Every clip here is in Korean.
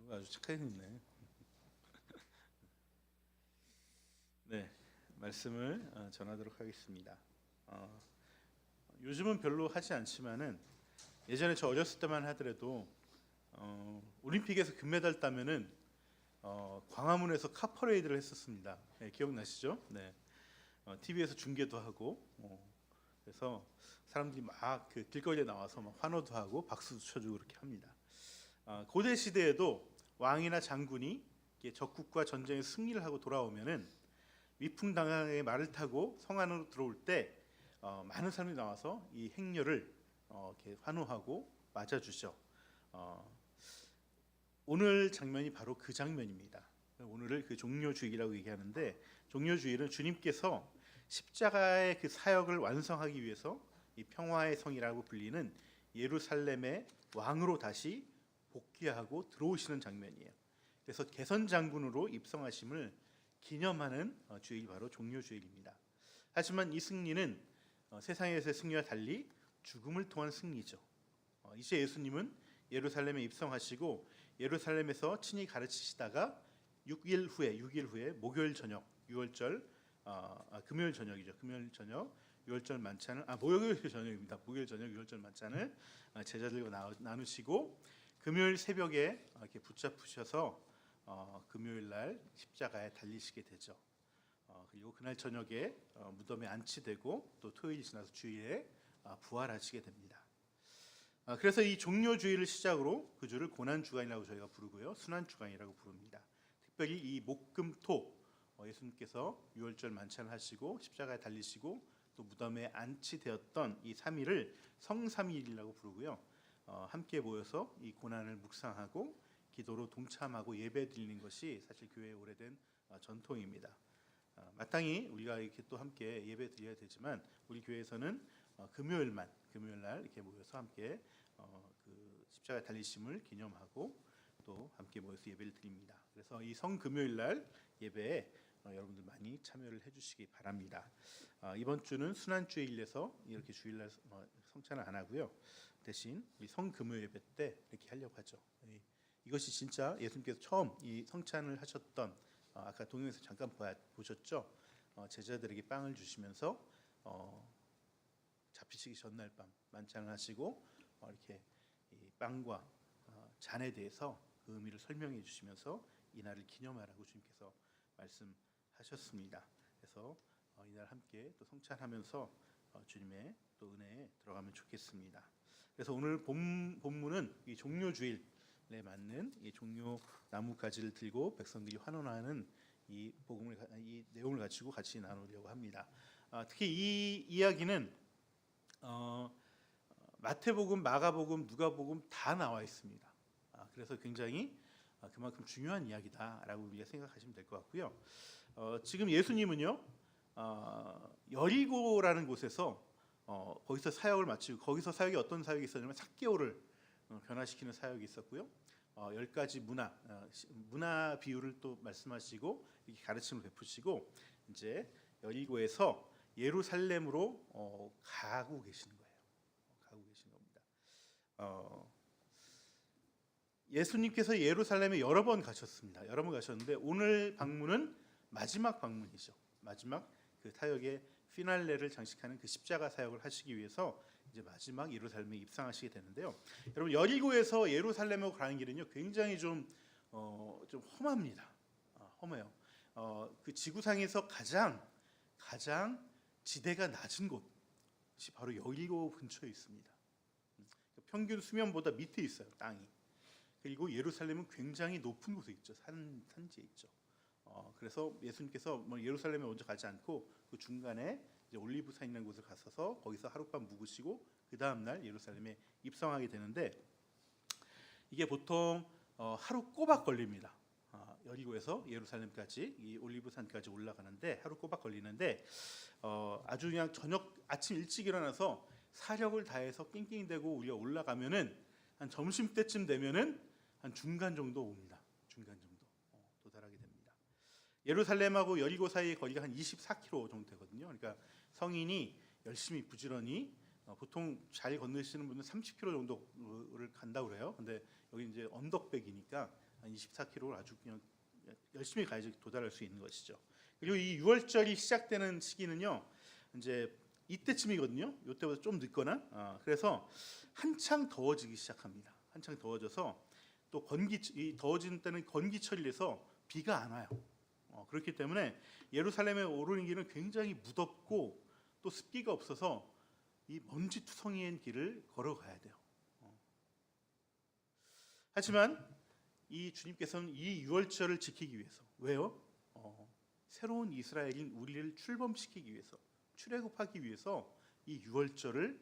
아주 착해졌네. 네, 말씀을 전하도록 하겠습니다. 요즘은 별로 하지 않지만은 예전에 저 어렸을 때만 하더라도 올림픽에서 금메달 따면은 광화문에서 카퍼레이드를 했었습니다. 네, 기억나시죠? 네, TV에서 중계도 하고 그래서 사람들이 막 그 길거리에 나와서 막 환호도 하고 박수도 쳐주고 그렇게 합니다. 고대 시대에도 왕이나 장군이 적국과 전쟁에 승리를 하고 돌아오면은 위풍당당하게 말을 타고 성 안으로 들어올 때 많은 사람이 나와서 이 행렬을 이렇게 환호하고 맞아주죠. 오늘 장면이 바로 그 장면입니다. 오늘을 그 종료주일이라고 얘기하는데, 종료주일은 주님께서 십자가의 그 사역을 완성하기 위해서 이 평화의 성이라고 불리는 예루살렘의 왕으로 다시 복귀하고 들어오시는 장면이에요. 그래서 개선 장군으로 입성하심을 기념하는 주일이 바로 종료주일입니다. 하지만 이 승리는 세상에서의 승리와 달리 죽음을 통한 승리죠. 이제 예수님은 예루살렘에 입성하시고 예루살렘에서 친히 가르치시다가 6일 후에 목요일 저녁 6월절 금요일 저녁이죠. 금요일 저녁 6월절 만찬을 목요일 저녁입니다. 목요일 저녁 6월절 만찬을 제자들과 나누시고 금요일 새벽에 이렇게 붙잡으셔서 금요일 날 십자가에 달리시게 되죠. 그리고 그날 저녁에 무덤에 안치되고 또 토요일 지나서 주일에 부활하시게 됩니다. 그래서 이 종료주일을 시작으로 그 주를 고난주간이라고 저희가 부르고요, 순환주간이라고 부릅니다. 특별히 이 목금토 예수님께서 유월절 만찬을 하시고 십자가에 달리시고 또 무덤에 안치되었던 이 3일을 성삼일이라고 부르고요, 함께 모여서 이 고난을 묵상하고 기도로 동참하고 예배 드리는 것이 사실 교회의 오래된 전통입니다. 마땅히 우리가 이렇게 또 함께 예배 드려야 되지만 우리 교회에서는 금요일 날 이렇게 모여서 함께 그 십자가 달리심을 기념하고 또 함께 모여서 예배를 드립니다. 그래서 이 성금요일 날 예배에 여러분들 많이 참여를 해주시기 바랍니다. 이번 주는 순환주일에서 이렇게 주일날 성찬을 안 하고요, 대신 이 성금요 예배 때 이렇게 하려고 하죠. 이것이 진짜 예수님께서 처음 이 성찬을 하셨던, 아까 동영상에서 잠깐 보셨죠? 제자들에게 빵을 주시면서 잡히시기 전날 밤 만찬을 하시고 이렇게 이 빵과 잔에 대해서 그 의미를 설명해 주시면서 이날을 기념하라고 주님께서 말씀하셨습니다. 그래서 이날 함께 또 성찬하면서 주님의 또 은혜에 들어가면 좋겠습니다. 그래서 오늘 본문은 이 종료주일에 맞는 이 종료 나무 가지를 들고 백성들이 환원하는 이 내용을 가지고 같이 나누려고 합니다. 특히 이 이야기는 마태복음, 마가복음, 누가복음 다 나와 있습니다. 그래서 굉장히 그만큼 중요한 이야기다라고 우리가 생각하시면 될 것 같고요. 지금 예수님은요, 여리고라는 곳에서 거기서 사역을 마치고, 거기서 사역이 어떤 사역이 있었냐면 삭개오를 변화시키는 사역이 있었고요. 10가지 문화 비유를 또 말씀하시고 이렇게 가르침을 베푸시고 이제 여리고에서 예루살렘으로 가고 계시는 거예요. 가고 계신 겁니다. 예수님께서 예루살렘에 여러 번 가셨습니다. 여러 번 가셨는데 오늘 방문은 마지막 방문이죠. 마지막 그 사역의 피날레를 장식하는 그 십자가 사역을 하시기 위해서 이제 마지막 예루살렘에 입성하시게 되는데요. 여러분, 여리고에서 예루살렘으로 가는 길은요 굉장히 좀 험합니다. 험해요. 그 지구상에서 가장 지대가 낮은 곳이 바로 여리고 근처에 있습니다. 평균 수면보다 밑에 있어요, 땅이. 그리고 예루살렘은 굉장히 높은 곳에 있죠. 산지에 있죠. 그래서 예수님께서 예루살렘에 먼저 가지 않고 그 중간에 이제 올리브산이라는 곳을 가셔서 거기서 하룻밤 묵으시고 그 다음 날 예루살렘에 입성하게 되는데, 이게 보통 하루 꼬박 걸립니다. 여리고에서 예루살렘까지 이 올리브산까지 올라가는데 하루 꼬박 걸리는데, 아주 그냥 아침 일찍 일어나서 사력을 다해서 낑낑대고 우리가 올라가면은 한 점심 때쯤 되면은 한 중간 정도 옵니다. 중간 정도 도달하게 됩니다. 예루살렘하고 여리고 사이의 거리가 한 24km 정도 되거든요. 그러니까 성인이 열심히 부지런히 보통 잘 건너시는 분은 30km 정도를 간다고 그래요. 근데 여기 이제 언덕백이니까 한 24km를 아주 그냥 열심히 가야지 도달할 수 있는 것이죠. 그리고 이 6월절이 시작되는 시기는요, 이제 이때쯤이거든요. 이때보다 좀 늦거나, 그래서 한창 더워지기 시작합니다. 한창 더워져서 또 이 더워지는 때는 건기철이라서 비가 안 와요. 그렇기 때문에 예루살렘에 오르는 길은 굉장히 무덥고 또 습기가 없어서 이 먼지투성이인 길을 걸어가야 돼요. 하지만 이 주님께서는 이 유월절을 지키기 위해서, 왜요? 새로운 이스라엘인 우리를 출범시키기 위해서, 출애굽하기 위해서 이 유월절을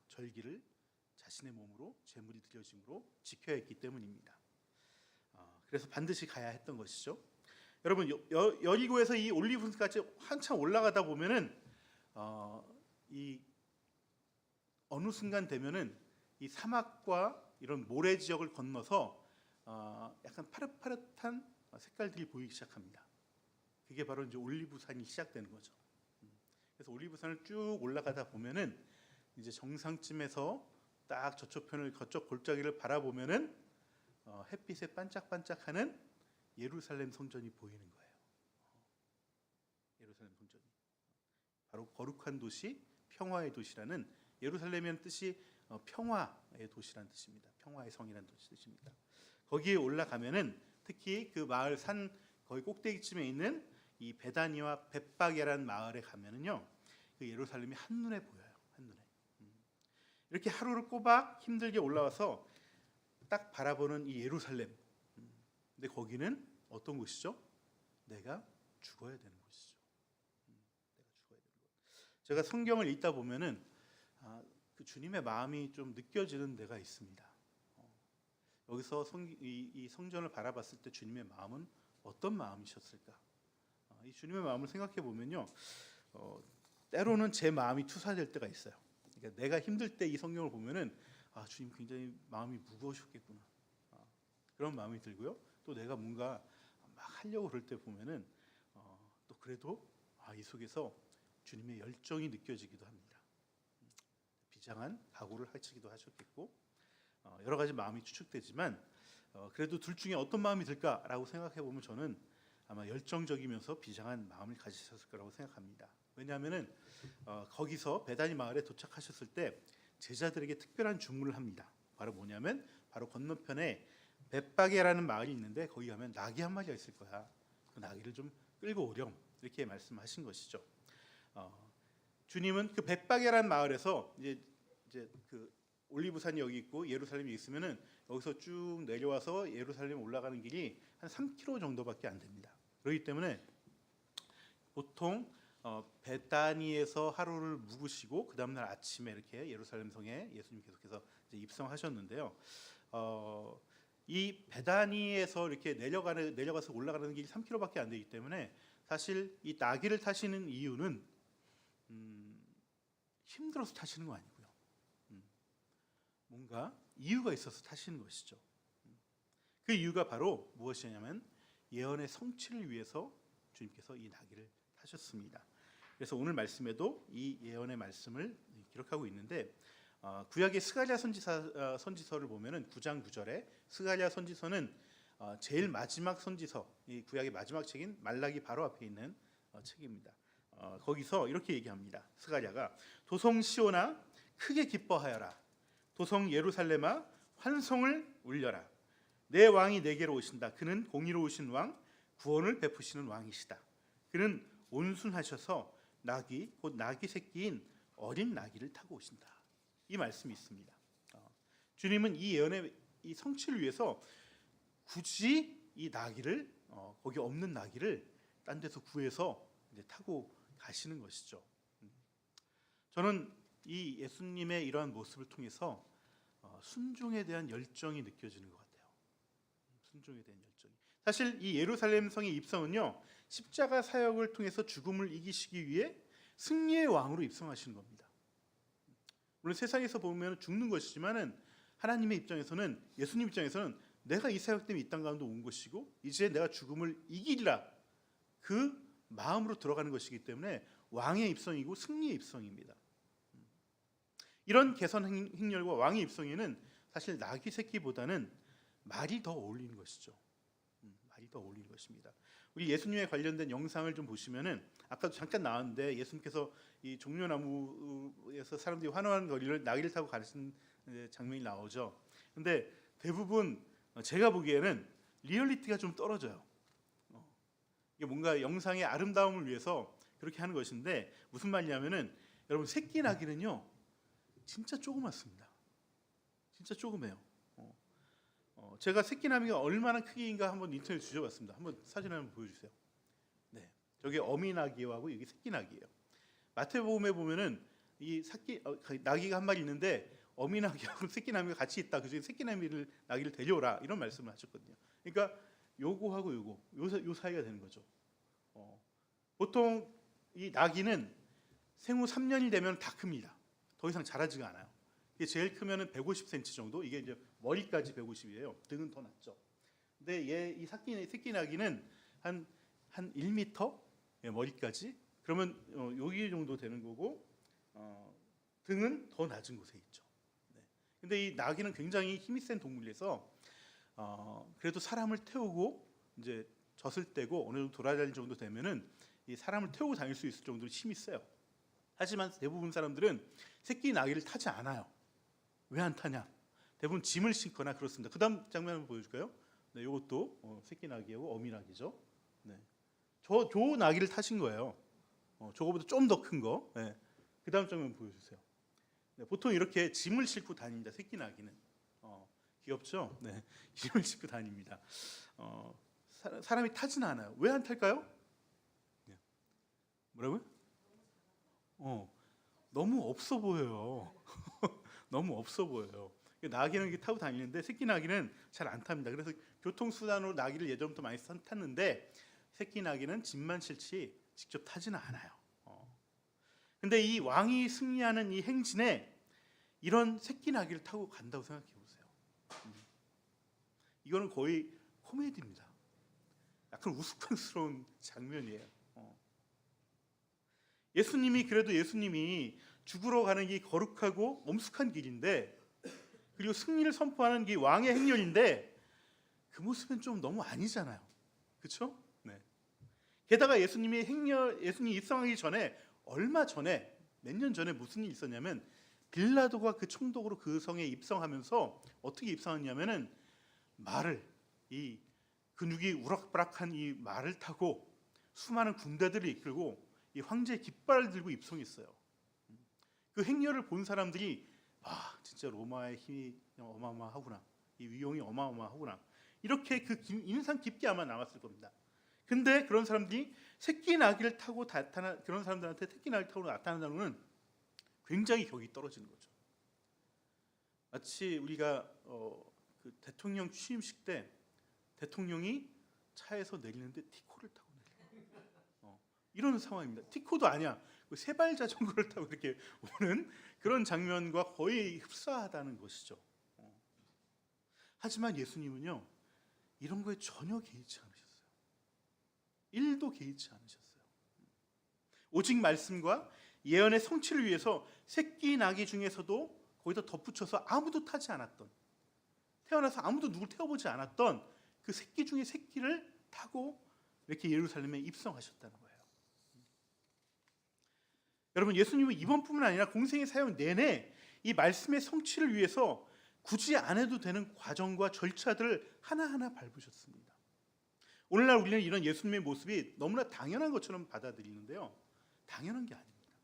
절기를 자신의 몸으로 제물이 드려짐으로 지켜야 했기 때문입니다. 그래서 반드시 가야 했던 것이죠. 여러분, 여리고에서 이 올리브산까지 한참 올라가다 보면은 이 어느 순간 되면은 이 사막과 이런 모래 지역을 건너서 약간 파릇파릇한 색깔들이 보이기 시작합니다. 그게 바로 이제 올리브산이 시작되는 거죠. 그래서 올리브산을 쭉 올라가다 보면은 이제 정상쯤에서 딱 저쪽편을 저쪽 골짜기를 바라보면은 햇빛에 반짝반짝하는 예루살렘 성전이 보이는 거예요. 예루살렘 성전이 바로 거룩한 도시, 평화의 도시라는, 예루살렘이라는 뜻이 평화의 도시라는 뜻입니다. 평화의 성이라는 뜻입니다. 거기에 올라가면은 특히 그 마을 산 거의 꼭대기쯤에 있는 이 베다니와 벳박이라는 마을에 가면은요, 그 예루살렘이 한눈에 보여요. 한눈에. 이렇게 하루를 꼬박 힘들게 올라와서 딱 바라보는 이 예루살렘. 근데 거기는 어떤 곳이죠? 내가 죽어야 되는 곳이죠. 내가 죽어야 되는 곳. 제가 성경을 읽다 보면은 그 주님의 마음이 좀 느껴지는 데가 있습니다. 여기서 이 성전을 바라봤을 때 주님의 마음은 어떤 마음이셨을까? 이 주님의 마음을 생각해 보면요, 때로는 제 마음이 투사될 때가 있어요. 그러니까 내가 힘들 때 이 성경을 보면은 주님 굉장히 마음이 무거우셨겠구나, 그런 마음이 들고요. 또 내가 뭔가 막 하려고 그럴 때 보면은 또 그래도 이 속에서 주님의 열정이 느껴지기도 합니다. 비장한 각오를 하시기도 하셨겠고, 여러 가지 마음이 추측되지만 그래도 둘 중에 어떤 마음이 들까라고 생각해 보면 저는 아마 열정적이면서 비장한 마음을 가지셨을 거라고 생각합니다. 왜냐하면은 거기서 베다니 마을에 도착하셨을 때 제자들에게 특별한 주문을 합니다. 바로 뭐냐면 바로 건너편에 벳바게라는 마을이 있는데 거기 가면 나귀 한 마리가 있을 거야. 그 나귀를 좀 끌고 오렴, 이렇게 말씀하신 것이죠. 주님은 그 벳바게라는 마을에서 이제 그 올리브산이 여기 있고 예루살렘이 있으면은 여기서 쭉 내려와서 예루살렘 올라가는 길이 한 3km 정도밖에 안 됩니다. 그렇기 때문에 보통 베다니에서 하루를 묵으시고 그 다음날 아침에 이렇게 예루살렘 성에 예수님 계속해서 이제 입성하셨는데요. 이 베다니에서 이렇게 내려가서 올라가는 길이 3km밖에 안 되기 때문에 사실 이 나귀를 타시는 이유는 힘들어서 타시는 거 아니고요. 뭔가 이유가 있어서 타시는 것이죠. 그 이유가 바로 무엇이냐면 예언의 성취를 위해서 주님께서 이 나귀를 타셨습니다. 그래서 오늘 말씀에도 이 예언의 말씀을 기록하고 있는데 구약의 스가랴 선지서를 보면은 9장 9절에 스가랴 선지서는 제일 마지막 선지서, 이 구약의 마지막 책인 말라기 바로 앞에 있는 책입니다. 거기서 이렇게 얘기합니다. 스가랴가 도성 시온아 크게 기뻐하여라, 도성 예루살렘아 환송을 울려라. 내 왕이 내게로 오신다. 그는 공의로우신 왕, 구원을 베푸시는 왕이시다. 그는 온순하셔서 나귀 곧 나귀 새끼인 어린 나귀를 타고 오신다. 이 말씀이 있습니다. 주님은 이 예언의 이 성취를 위해서 굳이 이 나귀를 거기 없는 나귀를 딴 데서 구해서 이제 타고 가시는 것이죠. 저는 이 예수님의 이러한 모습을 통해서 순종에 대한 열정이 느껴지는 것 같아요. 순종에 대한 열정이. 사실 이 예루살렘 성의 입성은요, 십자가 사역을 통해서 죽음을 이기시기 위해 승리의 왕으로 입성하시는 겁니다. 물론 세상에서 보면 죽는 것이지만은 하나님의 입장에서는, 예수님 입장에서는 내가 이 사역 때문에 이 땅 가운데 온 것이고 이제 내가 죽음을 이기리라, 그 마음으로 들어가는 것이기 때문에 왕의 입성이고 승리의 입성입니다. 이런 개선 행렬과 왕의 입성에는 사실 나귀 새끼보다는 말이 더 어울리는 것이죠. 말이 더 어울리는 것입니다. 우리 예수님에 관련된 영상을 좀 보시면은 아까도 잠깐 나왔는데 예수님께서 이 종려나무에서 사람들이 환호하는 거리를 나귀를 타고 가시는 장면이 나오죠. 근데 대부분 제가 보기에는 리얼리티가 좀 떨어져요. 이게 뭔가 영상의 아름다움을 위해서 그렇게 하는 것인데 무슨 말이냐면은 여러분 새끼 나귀는요 진짜 조그맣습니다. 진짜 조그매요. 제가 새끼 나귀가 얼마나 크기인가 한번 인터넷 뒤져봤습니다. 한번 사진 한번 보여주세요. 네, 저게 어미 나귀하고 여기 새끼 나귀예요. 마태복음에 보면은 이 새끼 나귀가 한 마리 있는데 어미 나귀하고 새끼 나귀가 같이 있다. 그중에 새끼 나귀를 데려오라 이런 말씀을 하셨거든요. 그러니까 요거하고 요 사이가 되는 거죠. 보통 이 나귀는 생후 3년이 되면 다 큽니다. 더 이상 자라지가 않아요. 이게 제일 크면은 150cm 정도. 이게 이제 머리까지 150이에요. 등은 더 낮죠. 근데 이 새끼 나귀는 한 1m 머리까지. 그러면 여기 정도 되는 거고 등은 더 낮은 곳에 있죠. 네. 근데 이 나귀는 굉장히 힘이 센 동물이라서 그래도 사람을 태우고 이제 젖을 떼고 어느 정도 돌아다닐 정도 되면은 이 사람을 태우고 다닐 수 있을 정도로 힘이 세요. 하지만 대부분 사람들은 새끼 나귀를 타지 않아요. 왜 안 타냐? 대부분 짐을 싣거나 그렇습니다. 그다음 장면 한번 보여줄까요? 네, 이것도 새끼 나귀하고 어미 나귀죠. 네, 저 나귀를 타신 거예요. 저거보다 좀 더 큰 거. 네. 그다음 장면 보여주세요. 네, 보통 이렇게 짐을 싣고 다닙니다. 새끼 나귀는 귀엽죠? 네, 짐을 싣고 다닙니다. 사람이 타지는 않아요. 왜 안 탈까요? 네. 뭐라고요? 너무 없어 보여요. 너무 없어 보여요. 나귀는 이렇게 타고 다니는데 새끼 나귀는 잘 안 탑니다. 그래서 교통수단으로 나귀를 예전부터 많이 탔는데 새끼 나귀는 짐만 싣지 직접 타지는 않아요. 근데 이 왕이 승리하는 이 행진에 이런 새끼 나귀를 타고 간다고 생각해 보세요. 이거는 거의 코미디입니다. 약간 우스꽝스러운 장면이에요. 예수님이 죽으러 가는 이 거룩하고 엄숙한 길인데 그리고 승리를 선포하는 이 왕의 행렬인데 그 모습은 좀 너무 아니잖아요. 그렇죠? 네. 게다가 예수님이 입성하기 전에 얼마 전에 몇 년 전에 무슨 일이 있었냐면 빌라도가 그 총독으로 그 성에 입성하면서 어떻게 입성했냐면은 이 근육이 우락부락한 이 말을 타고 수많은 군대들을 이끌고 이 황제의 깃발을 들고 입성했어요. 그 행렬을 본 사람들이 진짜 로마의 힘이 어마어마하구나. 이 위용이 어마어마하구나. 이렇게 그 인상 깊게 아마 남았을 겁니다. 근데 그런 사람들이 새끼 나귀를 타고 그런 사람들한테 새끼 나귀를 타고 나타난다는 것은 굉장히 격이 떨어지는 거죠. 마치 우리가 그 대통령 취임식 때 대통령이 차에서 내리는데 티코를 타고 내려요. 이런 상황입니다. 티코도 아니야. 세발 자전거를 타고 이렇게 오는 그런 장면과 거의 흡사하다는 것이죠. 하지만 예수님은요 이런 거에 전혀 개의치 않으셨어요. 1도 개의치 않으셨어요. 오직 말씀과 예언의 성취를 위해서 새끼 나귀 중에서도 거기다 덧붙여서 아무도 타지 않았던, 태어나서 아무도 누굴 태워보지 않았던 그 새끼 중에 새끼를 타고 이렇게 예루살렘에 입성하셨다는 거예요. 여러분, 예수님은 이번뿐만 아니라 공생의 사역 내내 이 말씀의 성취를 위해서 굳이 안 해도 되는 과정과 절차들을 하나하나 밟으셨습니다. 오늘날 우리는 이런 예수님의 모습이 너무나 당연한 것처럼 받아들이는데요, 당연한 게 아닙니다.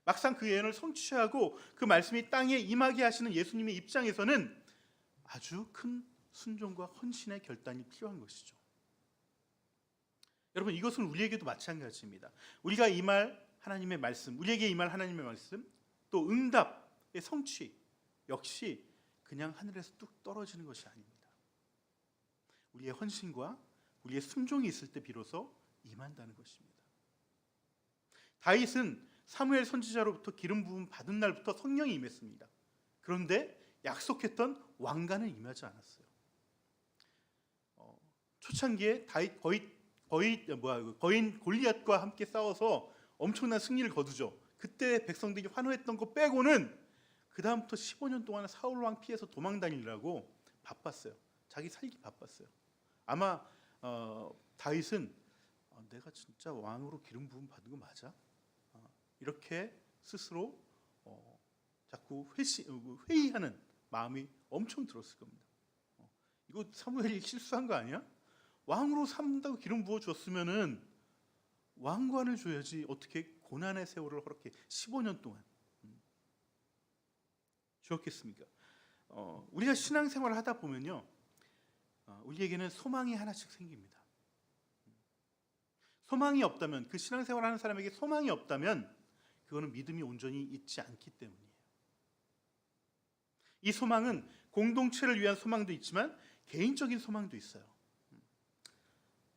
막상 그 예언을 성취하고 그 말씀이 땅에 임하게 하시는 예수님의 입장에서는 아주 큰 순종과 헌신의 결단이 필요한 것이죠. 여러분, 이것은 우리에게도 마찬가지입니다. 우리가 임할 하나님의 말씀, 우리에게 임할 하나님의 말씀, 또 응답의 성취 역시 그냥 하늘에서 뚝 떨어지는 것이 아닙니다. 우리의 헌신과 우리의 순종이 있을 때 비로소 임한다는 것입니다. 다윗은 사무엘 선지자로부터 기름 부음 받은 날부터 성령이 임했습니다. 그런데 약속했던 왕관은 임하지 않았어요. 초창기에 다윗 거인 골리앗과 함께 싸워서 엄청난 승리를 거두죠. 그때 백성들이 환호했던 거 빼고는 그 다음부터 15년 동안 사울 왕 피해서 도망 다니려고 바빴어요. 자기 살기 바빴어요. 아마 다윗은 내가 진짜 왕으로 기름 부음 받은 거 맞아? 이렇게 스스로 자꾸 회의하는 마음이 엄청 들었을 겁니다. 이거 사무엘이 실수한 거 아니야? 왕으로 삼는다고 기름 부어 줬으면은 왕관을 줘야지. 어떻게 고난의 세월을 그렇게 15년 동안 주었겠습니까? 우리가 신앙생활을 하다 보면요, 우리에게는 소망이 하나씩 생깁니다. 소망이 없다면, 그 신앙생활하는 사람에게 소망이 없다면 그거는 믿음이 온전히 있지 않기 때문이에요. 이 소망은 공동체를 위한 소망도 있지만 개인적인 소망도 있어요.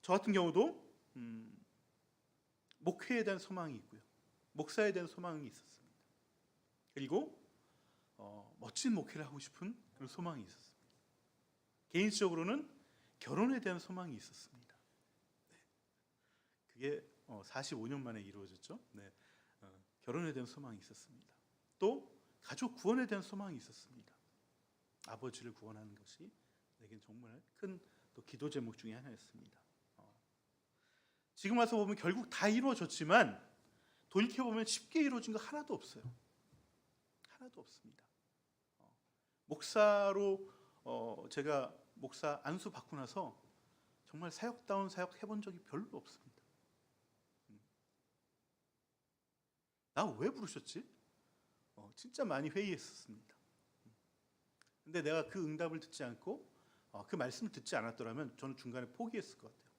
저 같은 경우도 목회에 대한 소망이 있고요, 목사에 대한 소망이 있었습니다. 그리고 멋진 목회를 하고 싶은 그런 소망이 있었습니다. 개인적으로는 결혼에 대한 소망이 있었습니다. 네. 그게 45년 만에 이루어졌죠. 네. 결혼에 대한 소망이 있었습니다. 또 가족 구원에 대한 소망이 있었습니다. 아버지를 구원하는 것이 내겐 정말 큰 또 기도 제목 중에 하나였습니다. 지금 와서 보면 결국 다 이루어졌지만 돌이켜보면 쉽게 이루어진 거 하나도 없어요. 하나도 없습니다. 목사로 제가 목사 안수 받고 나서 정말 사역다운 사역 해본 적이 별로 없습니다. 나 왜 부르셨지? 진짜 많이 회의했었습니다. 근데 내가 그 응답을 듣지 않고 그 말씀을 듣지 않았더라면 저는 중간에 포기했을 것 같아요.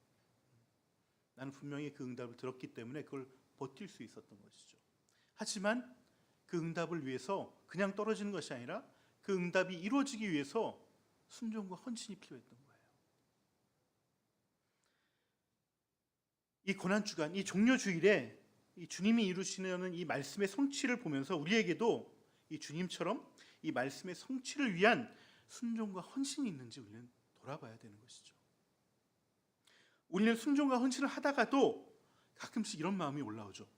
나는 분명히 그 응답을 들었기 때문에 그걸 버틸 수 있었던 것이죠. 하지만 그 응답을 위해서 그냥 떨어지는 것이 아니라 그 응답이 이루어지기 위해서 순종과 헌신이 필요했던 거예요. 이 고난주간, 이 종려주일에 이 주님이 이루시는 이 말씀의 성취를 보면서 우리에게도 이 주님처럼 이 말씀의 성취를 위한 순종과 헌신이 있는지 우리는 돌아봐야 되는 것이죠. 우리는 순종과 헌신을 하다가도 가끔씩 이런 마음이 올라오죠.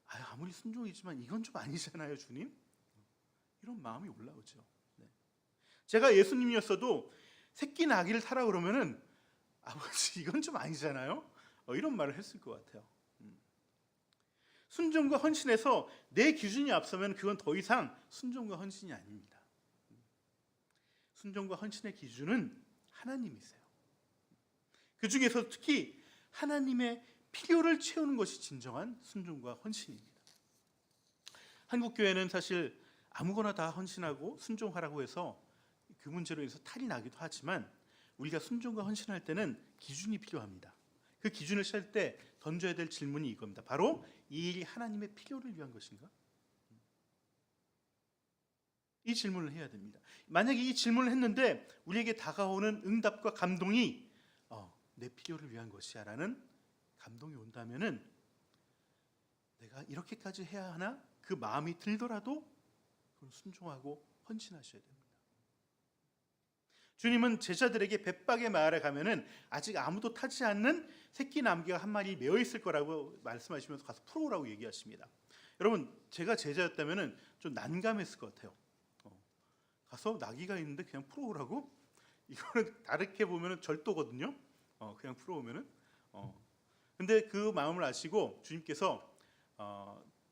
아무리 순종이지만 이건 좀 아니잖아요, 주님? 이런 마음이 올라오죠. 네. 제가 예수님이었어도 새끼 나귀를 타라 그러면은 아버지 이건 좀 아니잖아요? 이런 말을 했을 것 같아요. 순종과 헌신에서 내 기준이 앞서면 그건 더 이상 순종과 헌신이 아닙니다. 순종과 헌신의 기준은 하나님이세요. 그 중에서 특히 하나님의 필요를 채우는 것이 진정한 순종과 헌신입니다. 한국 교회는 사실 아무거나 다 헌신하고 순종하라고 해서 그 문제로 인해서 탈이 나기도 하지만 우리가 순종과 헌신할 때는 기준이 필요합니다. 그 기준을 셀 때 던져야 될 질문이 이겁니다. 바로 이 일이 하나님의 필요를 위한 것인가? 이 질문을 해야 됩니다. 만약에 이 질문을 했는데 우리에게 다가오는 응답과 감동이 내 필요를 위한 것이야 라는 감동이 온다면은 내가 이렇게까지 해야 하나? 그 마음이 들더라도 그건 순종하고 헌신하셔야 됩니다. 주님은 제자들에게 벳박의 마을에 가면은 아직 아무도 타지 않는 새끼 나귀가 한 마리 매어 있을 거라고 말씀하시면서 가서 풀어오라고 얘기하십니다. 여러분, 제가 제자였다면은 좀 난감했을 것 같아요. 가서 나귀가 있는데 그냥 풀어오라고? 이거는 다르게 보면은 절도거든요. 그냥 풀어오면은. 근데 그 마음을 아시고 주님께서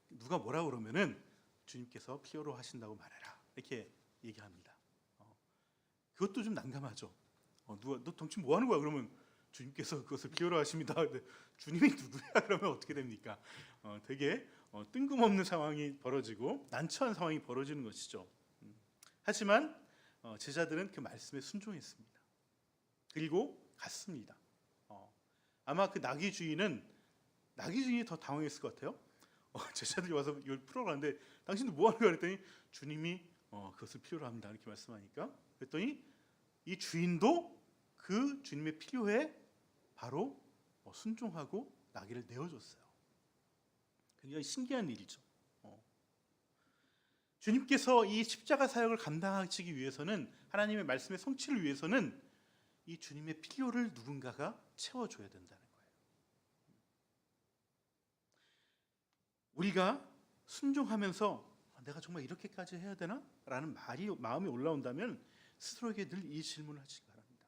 누가 뭐라 그러면은 주님께서 필요로 하신다고 말해라 이렇게 얘기합니다. 그것도 좀 난감하죠. 누가 너 당신 뭐 하는 거야? 그러면 주님께서 그것을 필요로 하십니다. 근데 주님이 누구야? 그러면 어떻게 됩니까? 되게 뜬금없는 상황이 벌어지고 난처한 상황이 벌어지는 것이죠. 하지만 제자들은 그 말씀에 순종했습니다. 그리고 갔습니다. 아마 그 나귀 주인이 더 당황했을 것 같아요. 제자들이 와서 이걸 풀어가는데 당신도 뭐 하는 거야? 그랬더니 주님이 그것을 필요로 합니다. 이렇게 말씀하니까 그랬더니 이 주인도 그 주님의 필요에 바로 순종하고 나귀를 내어줬어요. 굉장히 신기한 일이죠. 주님께서 이 십자가 사역을 감당하시기 위해서는 하나님의 말씀의 성취를 위해서는 이 주님의 필요를 누군가가 채워줘야 된다는 거예요. 우리가 순종하면서 내가 정말 이렇게까지 해야 되나? 라는 마음이 올라온다면 스스로에게 늘 이 질문을 하시기 바랍니다.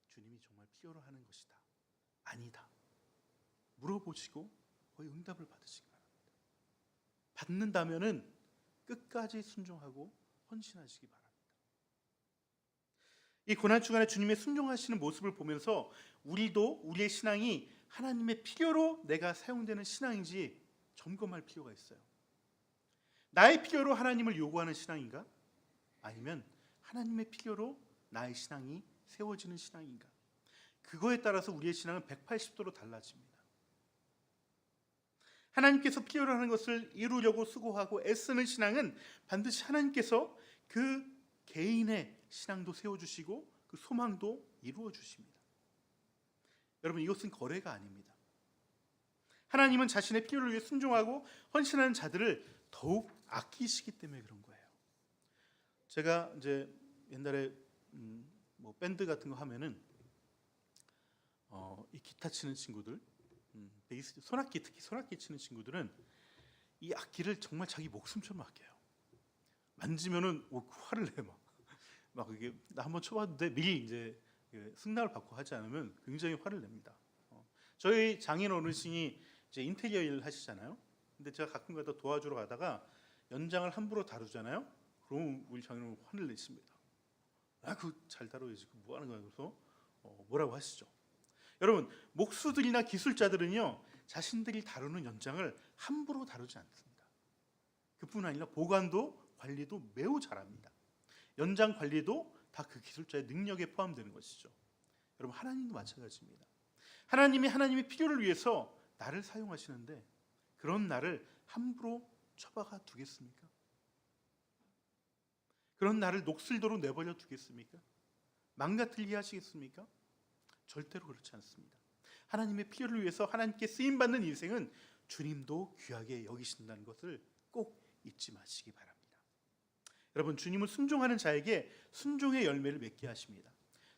주님이 정말 필요로 하는 것이다, 아니다, 물어보시고 거의 응답을 받으시기 바랍니다. 받는다면은 끝까지 순종하고 헌신하시기 바랍니다. 이 고난주간에 주님의 순종하시는 모습을 보면서 우리도 우리의 신앙이 하나님의 필요로 내가 사용되는 신앙인지 점검할 필요가 있어요. 나의 필요로 하나님을 요구하는 신앙인가? 아니면 하나님의 필요로 나의 신앙이 세워지는 신앙인가? 그거에 따라서 우리의 신앙은 180도로 달라집니다. 하나님께서 필요로 하는 것을 이루려고 수고하고 애쓰는 신앙은 반드시 하나님께서 그 개인의 신앙도 세워주시고 그 소망도 이루어주십니다. 여러분, 이것은 거래가 아닙니다. 하나님은 자신의 필요를 위해 순종하고 헌신하는 자들을 더욱 아끼시기 때문에 그런 거예요. 제가 이제 옛날에 뭐 밴드 같은 거 하면은 이 기타 치는 친구들, 베이스, 소나키, 특히 소나키 치는 친구들은 이 악기를 정말 자기 목숨처럼 아껴요. 만지면은 화를 내 막 이게 나 한번 쳐봤는데 미리 이제 승낙을 받고 하지 않으면 굉장히 화를 냅니다. 저희 장인 어르신이 이제 인테리어 일 하시잖아요. 근데 제가 가끔가다 도와주러 가다가 연장을 함부로 다루잖아요. 그럼 우리 장인은 화를 내십니다. 그거 잘 다뤄야지. 뭐 하는 거야? 그래서 뭐라고 하시죠. 여러분, 목수들이나 기술자들은요, 자신들이 다루는 연장을 함부로 다루지 않습니다. 그뿐 아니라 보관도 관리도 매우 잘합니다. 연장 관리도 다 그 기술자의 능력에 포함되는 것이죠. 여러분, 하나님도 마찬가지입니다. 하나님이 하나님의 필요를 위해서 나를 사용하시는데 그런 나를 함부로 처박아 두겠습니까? 그런 나를 녹슬도록 내버려 두겠습니까? 망가뜨리게 하시겠습니까? 절대로 그렇지 않습니다. 하나님의 필요를 위해서 하나님께 쓰임받는 인생은 주님도 귀하게 여기신다는 것을 꼭 잊지 마시기 바랍니다. 여러분, 주님은 순종하는 자에게 순종의 열매를 맺게 하십니다.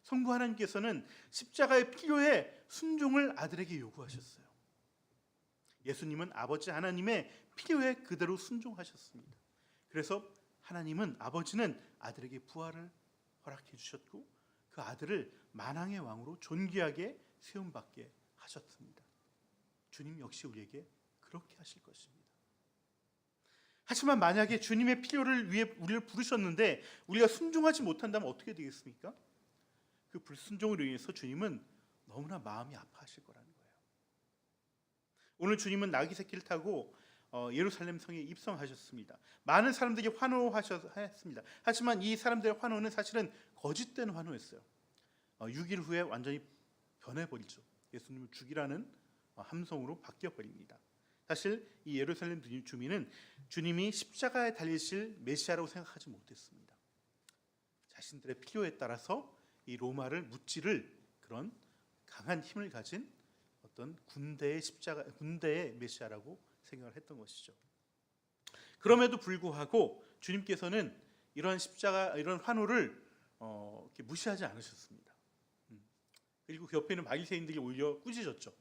성부 하나님께서는 십자가의 필요에 순종을 아들에게 요구하셨어요. 예수님은 아버지 하나님의 필요에 그대로 순종하셨습니다. 그래서 하나님은, 아버지는 아들에게 부활을 허락해 주셨고 그 아들을 만왕의 왕으로 존귀하게 세움받게 하셨습니다. 주님 역시 우리에게 그렇게 하실 것입니다. 하지만 만약에 주님의 필요를 위해 우리를 부르셨는데 우리가 순종하지 못한다면 어떻게 되겠습니까? 그 불순종으로 인해서 주님은 너무나 마음이 아파하실 거라는 거예요. 오늘 주님은 나귀 새끼를 타고 예루살렘 성에 입성하셨습니다. 많은 사람들이 환호하셨습니다. 하지만 이 사람들의 환호는 사실은 거짓된 환호였어요. 6일 후에 완전히 변해버리죠. 예수님을 죽이라는 함성으로 바뀌어버립니다. 사실 이 예루살렘 주민은 주님이 십자가에 달리실 메시아라고 생각하지 못했습니다. 자신들의 필요에 따라서 이 로마를 무찌를 그런 강한 힘을 가진 어떤 군대의 메시아라고 생각을 했던 것이죠. 그럼에도 불구하고 주님께서는 이런 십자가, 이런 환호를 이렇게 무시하지 않으셨습니다. 그리고 그 옆에 있는 바리새인들이 오히려 꾸짖었죠.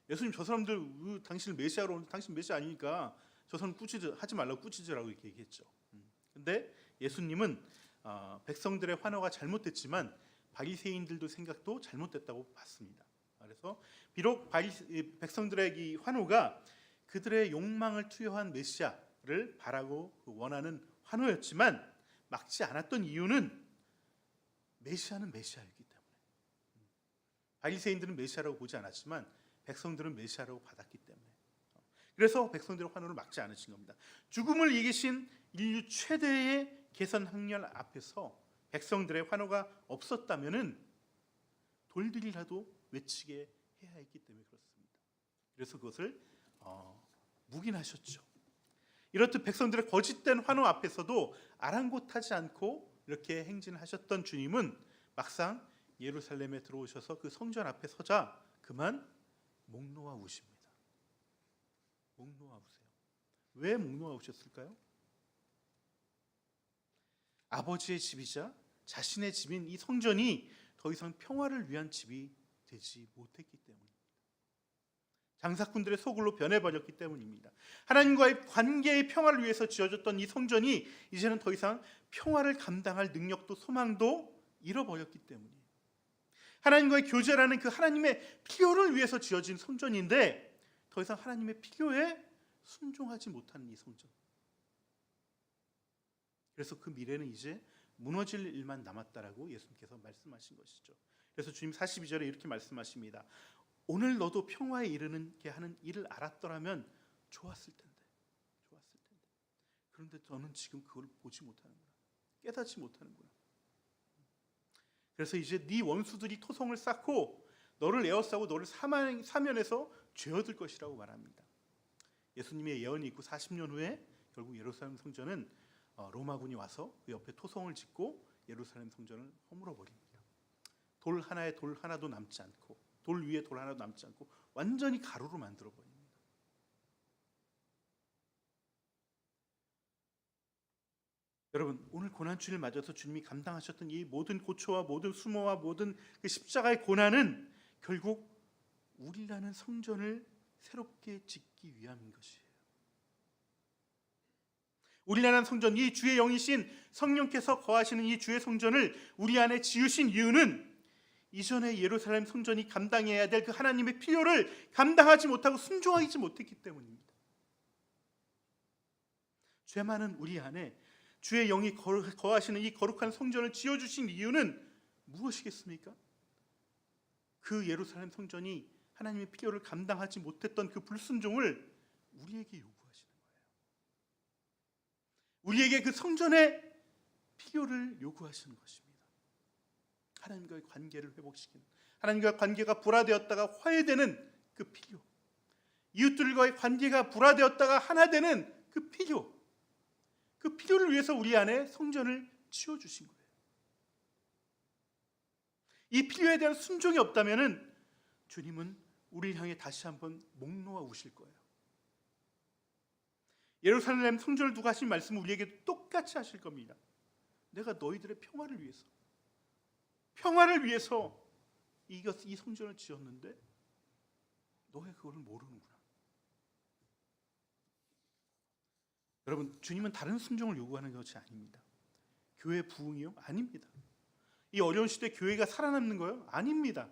예수님, 저 사람들 당신을 메시아로, 당신 메시아 아니니까 저 사람 하지 말라고 꾸짖으라고 이렇게 얘기했죠. 근데 예수님은 백성들의 환호가 잘못됐지만 바리새인들도 생각도 잘못됐다고 봤습니다. 그래서 비록 백성들의 이 환호가 그들의 욕망을 투여한 메시아를 바라고 원하는 환호였지만 막지 않았던 이유는 메시아는 메시아였기 때문에. 바리새인들은 메시아라고 보지 않았지만 백성들은 메시아라고 받았기 때문에. 그래서 백성들의 환호를 막지 않으신 겁니다. 죽음을 이기신 인류 최대의 개선 학렬 앞에서 백성들의 환호가 없었다면은 돌들이라도 외치게 해야 했기 때문에 그렇습니다. 그래서 그것을 묵인하셨죠. 이렇듯 백성들의 거짓된 환호 앞에서도 아랑곳하지 않고 이렇게 행진하셨던 주님은 막상 예루살렘에 들어오셔서 그 성전 앞에 서자 그만 목 놓아 우십니다. 목 놓아 우세요. 왜 목 놓아 우셨을까요? 아버지의 집이자 자신의 집인 이 성전이 더 이상 평화를 위한 집이 되지 못했기 때문입니다. 장사꾼들의 소굴로 변해버렸기 때문입니다. 하나님과의 관계의 평화를 위해서 지어졌던 이 성전이 이제는 더 이상 평화를 감당할 능력도 소망도 잃어버렸기 때문이에요. 하나님과의 교제라는 그 하나님의 필요를 위해서 지어진 성전인데 더 이상 하나님의 필요에 순종하지 못하는 이 성전. 그래서 그 미래는 이제 무너질 일만 남았다라고 예수님께서 말씀하신 것이죠. 그래서 주님 42절에 이렇게 말씀하십니다. 오늘 너도 평화에 이르게 하는 일을 알았더라면 좋았을 텐데. 그런데 너는 지금 그걸 보지 못하는구나. 깨닫지 못하는구나. 그래서 이제 네 원수들이 토성을 쌓고 너를 에워싸고 너를 사면에서 죄어들 것이라고 말합니다. 예수님의 예언이 있고 40년 후에 결국 예루살렘 성전은 로마군이 와서 그 옆에 토성을 짓고 예루살렘 성전을 허물어 버립니다. 돌 하나도 남지 않고 돌 위에 돌 하나도 남지 않고 완전히 가루로 만들어 버립니다. 여러분, 오늘 고난주일을 맞아서 주님이 감당하셨던 이 모든 고초와 모든 수모와 모든 그 십자가의 고난은 결국 우리라는 성전을 새롭게 짓기 위함인 것이에요. 우리라는 성전, 이 주의 영이신 성령께서 거하시는 이 주의 성전을 우리 안에 지으신 이유는 이전의 예루살렘 성전이 감당해야 될 그 하나님의 필요를 감당하지 못하고 순종하지 못했기 때문입니다. 죄 많은 우리 안에 주의 영이 거하시는 이 거룩한 성전을 지어주신 이유는 무엇이겠습니까? 그 예루살렘 성전이 하나님의 필요를 감당하지 못했던 그 불순종을 우리에게 요구하시는 거예요. 우리에게 그 성전의 필요를 요구하시는 것입니다. 하나님과의 관계를 회복시키는, 하나님과의 관계가 불화되었다가 화해되는 그 필요, 이웃들과의 관계가 불화되었다가 하나 되는 그 필요, 그 필요를 위해서 우리 안에 성전을 지어주신 거예요. 이 필요에 대한 순종이 없다면 주님은 우리를 향해 다시 한번 목 놓아 우실 거예요. 예루살렘 성전을 두고 하신 말씀은 우리에게 똑같이 하실 겁니다. 내가 너희들의 평화를 위해서 이 성전을 지었는데 너희 그걸 모르는구나. 여러분, 주님은 다른 순종을 요구하는 것이 아닙니다. 교회 부흥이요? 아닙니다. 이 어려운 시대에 교회가 살아남는 거요? 아닙니다.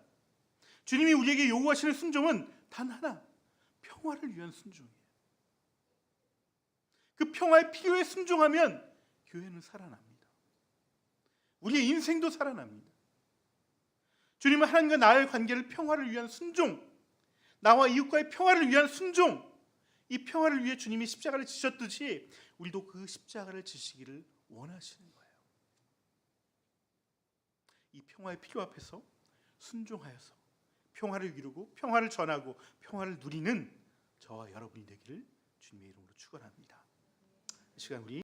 주님이 우리에게 요구하시는 순종은 단 하나, 평화를 위한 순종이에요. 그 평화의 필요에 순종하면 교회는 살아납니다. 우리의 인생도 살아납니다. 주님은 하나님과 나의 관계를 평화를 위한 순종, 나와 이웃과의 평화를 위한 순종, 이 평화를 위해 주님이 십자가를 지셨듯이 우리도 그 십자가를 지시기를 원하시는 거예요. 이 평화의 필요 앞에서 순종하여서 평화를 이루고 평화를 전하고 평화를 누리는 저와 여러분이 되기를 주님의 이름으로 축원합니다. 이 시간 우리